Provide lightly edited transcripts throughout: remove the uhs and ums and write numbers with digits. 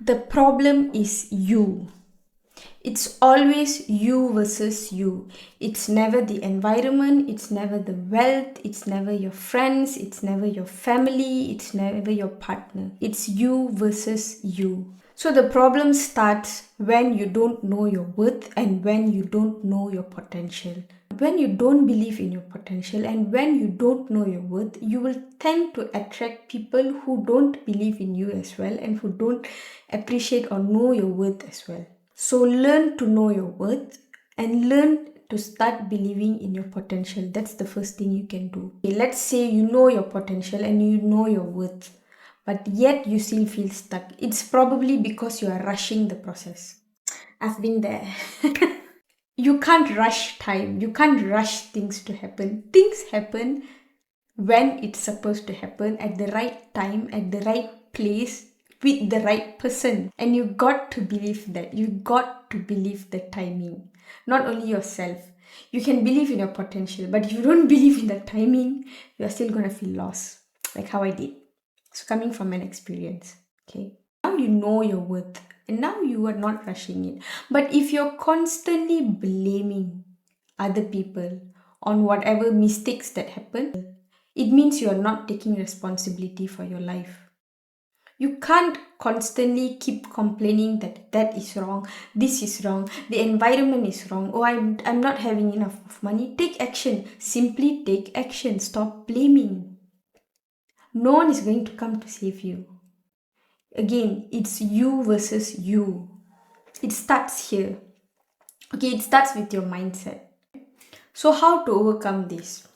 The problem is you. It's always you versus you. It's never the environment, it's never the wealth, it's never your friends, it's never your family, it's never your partner. It's you versus you. So the problem starts when you don't know your worth and when you don't know your potential. When you don't believe in your potential and when you don't know your worth, you will tend to attract people who don't believe in you as well and who don't appreciate or know your worth as well. So learn to know your worth and learn to start believing in your potential. That's the first thing you can do. Okay, let's say you know your potential and you know your worth, but yet you still feel stuck. It's probably because you are rushing the process. I've been there. You can't rush time. You can't rush things to happen. Things happen when it's supposed to happen at the right time, at the right place, with the right person. And you got to believe that. You got to believe the timing. Not only yourself. You can believe in your potential, but if you don't believe in the timing, you're still gonna feel lost. Like how I did. So coming from an experience. Okay. Now you know your worth. And now you are not rushing it. But if you're constantly blaming other people on whatever mistakes that happen, it means you are not taking responsibility for your life. You can't constantly keep complaining that is wrong, this is wrong, the environment is wrong, oh, I'm not having enough of money. Take action. Simply take action. Stop blaming. No one is going to come to save you. Again, it's you versus you. It starts here. Okay, it starts with your mindset. So, how to overcome this?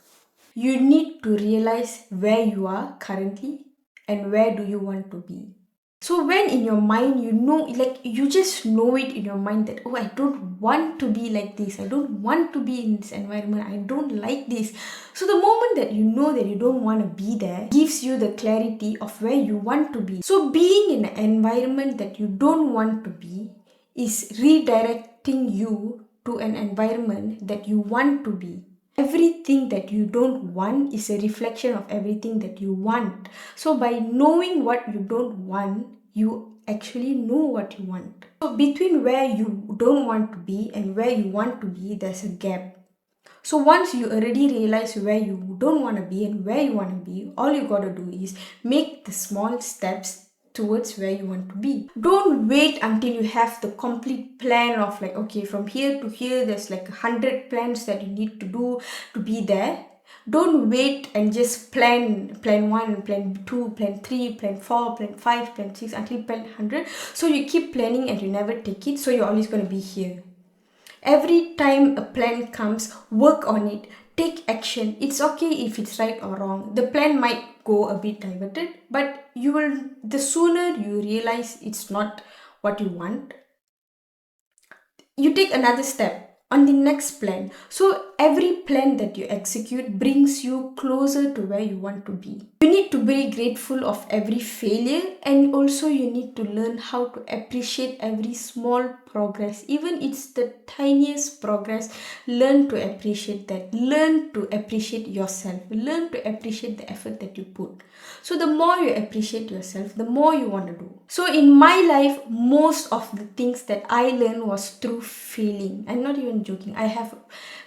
You need to realize where you are currently and where do you want to be. So when in your mind you know, like you just know it in your mind that, oh, I don't want to be like this, I don't want to be in this environment, I don't like this. So the moment that you know that you don't want to be there gives you the clarity of where you want to be. So being in an environment that you don't want to be is redirecting you to an environment that you want to be. Everything that you don't want is a reflection of everything that you want. So by knowing what you don't want, you actually know what you want. So between where you don't want to be and where you want to be, there's a gap. So once you already realize where you don't want to be and where you want to be, all you got to do is make the small steps towards where you want to be. Don't wait until you have the complete plan of like, okay, from here to here, there's like 100 plans that you need to do to be there. Don't wait and just plan 1, plan 2, plan 3, plan 4, plan 5, plan 6 until plan 100. So you keep planning and you never take it. So you're always going to be here. Every time a plan comes, work on it. Take action. It's okay if it's right or wrong. The plan might go a bit diverted, but the sooner you realize it's not what you want, you take another step on the next plan. So every plan that you execute brings you closer to where you want to be. You need to be grateful of every failure, and also you need to learn how to appreciate every small progress. Even it's the tiniest progress, learn to appreciate that. Learn to appreciate yourself. Learn to appreciate the effort that you put. So the more you appreciate yourself, the more you want to do. So in my life, most of the things that I learned was through failing. I'm not even joking. I have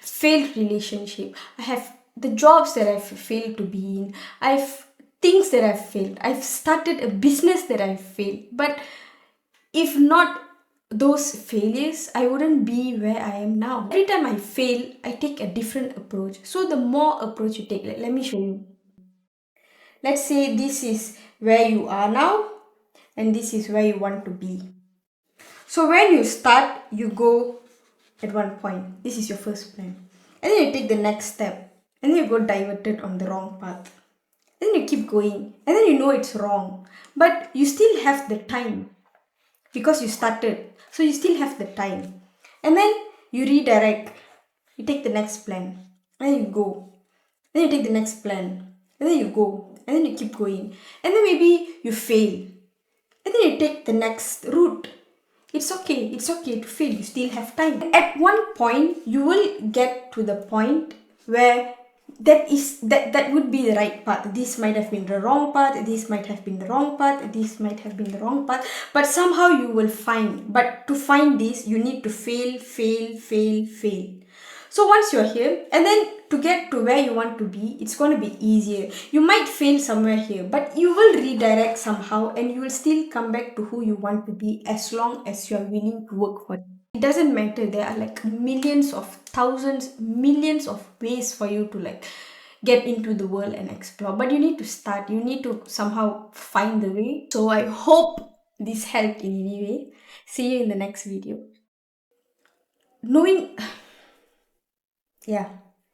failed relationship. I have the jobs that I've failed to be in. I've things that I've failed. I've started a business that I've failed. But if not those failures, I wouldn't be where I am now. Every time I fail, I take a different approach. So the more approach you take, let me show you. Let's say this is where you are now and this is where you want to be. So when you start, you go at one point. This is your first plan. And then you take the next step. And then you go diverted on the wrong path. And then you keep going. And then you know it's wrong. But you still have the time. Because you started. So you still have the time. And then you redirect. You take the next plan. And then you go. Then you take the next plan. And then you go. And then you keep going. And then maybe you fail. And then you take the next route. It's okay to fail, you still have time. At one point, you will get to the point where that would be the right path. This might have been the wrong path, this might have been the wrong path, this might have been the wrong path, but somehow you will find. But to find this, you need to fail, fail, fail, fail. So once you're here, and then to get to where you want to be, it's going to be easier. You might fail somewhere here, but you will redirect somehow, and you will still come back to who you want to be, as long as you are willing to work for it. It doesn't matter. There are like millions of thousands, millions of ways for you to like get into the world and explore, but you need to start. You need to somehow find the way. So I hope this helped in any way. See you in the next video. Knowing, yeah.